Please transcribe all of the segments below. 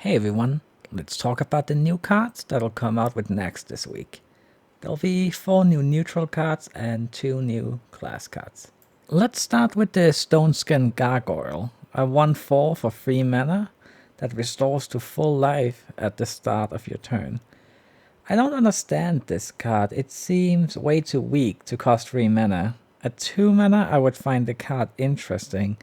Hey everyone, let's talk about the new cards that'll come out with Naxx this week. There'll be 4 new neutral cards and 2 new class cards. Let's start with the Stone Skin Gargoyle, a 1/4 for 3 mana that restores to full life at the start of your turn. I don't understand this card, it seems way too weak to cost 3 mana. At 2 mana I would find the card interesting.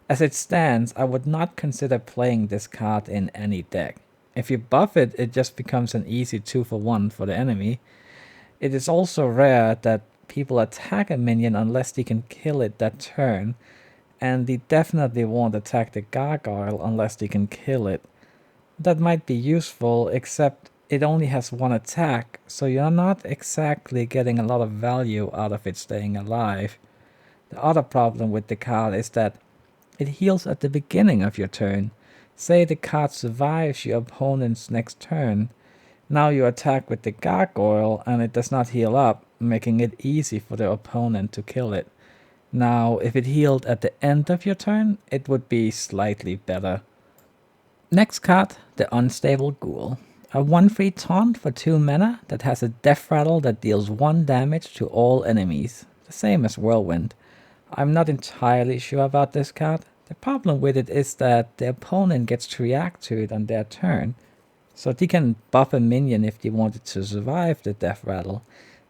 As it stands, I would not consider playing this card in any deck. If you buff it, it just becomes an easy 2 for 1 for the enemy. It is also rare that people attack a minion unless they can kill it that turn, and they definitely won't attack the gargoyle unless they can kill it. That might be useful, except it only has 1 attack, so you're not exactly getting a lot of value out of it staying alive. The other problem with the card is that it heals at the beginning of your turn. Say the card survives your opponent's next turn. Now you attack with the gargoyle and it does not heal up, making it easy for the opponent to kill it. Now, if it healed at the end of your turn, it would be slightly better. Next card, the Unstable Ghoul. A 1/3 taunt for 2 mana that has a death rattle that deals 1 damage to all enemies, the same as Whirlwind. I'm not entirely sure about this card. The problem with it is that the opponent gets to react to it on their turn. So they can buff a minion if they wanted to survive the death rattle.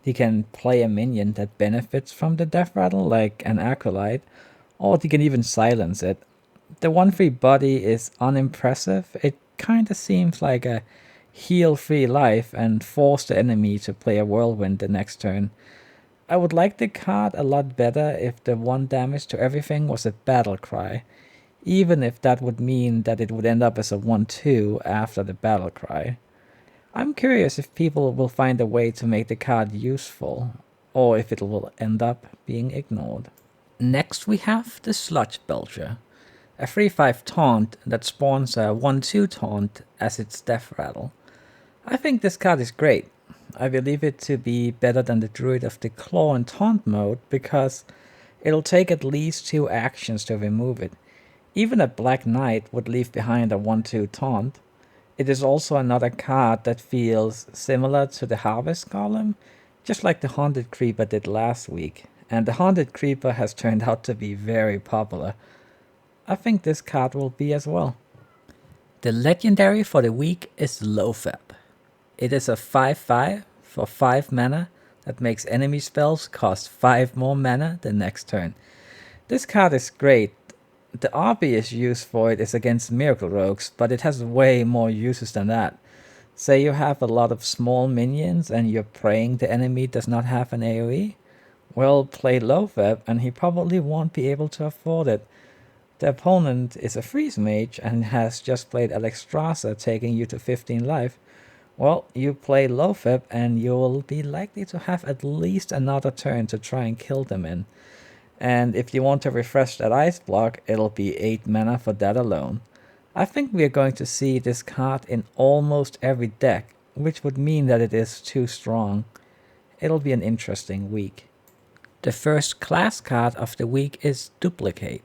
They can play a minion that benefits from the death rattle, like an acolyte, or they can even silence it. The 1/3 body is unimpressive. It kinda seems like a heal free life and force the enemy to play a whirlwind the next turn. I would like the card a lot better if the 1 damage to everything was a battle cry, even if that would mean that it would end up as a 1/2 after the battle cry. I'm curious if people will find a way to make the card useful, or if it will end up being ignored. Next we have the Sludge Belcher, a 3/5 taunt that spawns a 1/2 taunt as its death rattle. I think this card is great. I believe it to be better than the Druid of the Claw in taunt mode because it'll take at least 2 actions to remove it. Even a Black Knight would leave behind a 1/2 taunt. It is also another card that feels similar to the Harvest Golem, just like the Haunted Creeper did last week, and the Haunted Creeper has turned out to be very popular. I think this card will be as well. The legendary for the week is Lofab. It is a 5/5 for 5 mana that makes enemy spells cost 5 more mana the next turn. This card is great. The obvious use for it is against Miracle Rogues, but it has way more uses than that. Say you have a lot of small minions and you're praying the enemy does not have an AoE? Well, play Lofab and he probably won't be able to afford it. The opponent is a Freeze Mage and has just played Naxxramas taking you to 15 life. Well, you play Lofab and you'll be likely to have at least another turn to try and kill them in. And if you want to refresh that ice block, it'll be 8 mana for that alone. I think we are going to see this card in almost every deck, which would mean that it is too strong. It'll be an interesting week. The first class card of the week is Duplicate,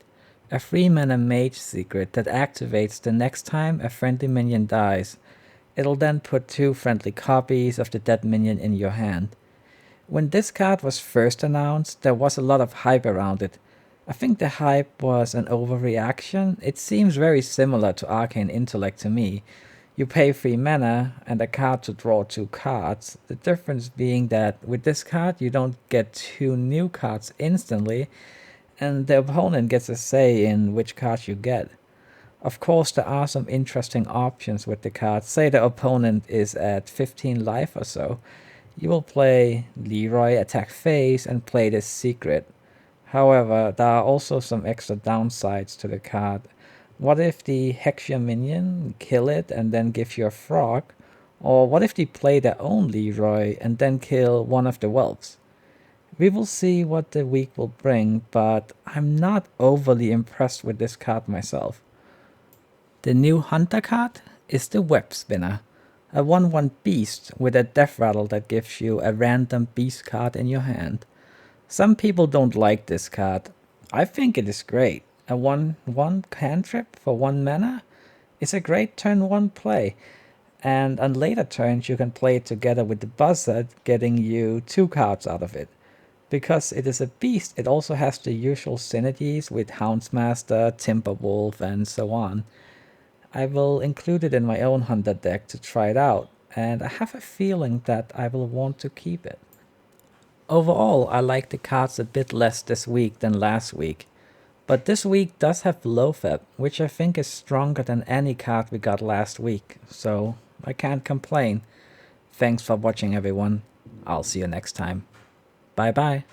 a 3 mana mage secret that activates the next time a friendly minion dies. It'll then put 2 friendly copies of the dead minion in your hand. When this card was first announced, there was a lot of hype around it. I think the hype was an overreaction. It seems very similar to Arcane Intellect to me. You pay 3 mana and a card to draw 2 cards. The difference being that with this card you don't get 2 new cards instantly, and the opponent gets a say in which cards you get. Of course, there are some interesting options with the card. Say the opponent is at 15 life or so. You will play Leroy, attack face, and play this secret. However, there are also some extra downsides to the card. What if they hex your minion, kill it, and then give you a frog? Or what if they play their own Leroy and then kill one of the whelps? We will see what the week will bring, but I'm not overly impressed with this card myself. The new Hunter card is the Web Spinner, a 1/1 beast with a death rattle that gives you a random beast card in your hand. Some people don't like this card. I think it is great. A 1/1 cantrip for 1 mana? It's a great turn 1 play, and on later turns you can play it together with the buzzard, getting you 2 cards out of it. Because it is a beast, it also has the usual synergies with Houndsmaster, Timberwolf, and so on. I will include it in my own Hunter deck to try it out, and I have a feeling that I will want to keep it. Overall, I like the cards a bit less this week than last week, but this week does have Loatheb, which I think is stronger than any card we got last week, so I can't complain. Thanks for watching, everyone. I'll see you next time. Bye bye.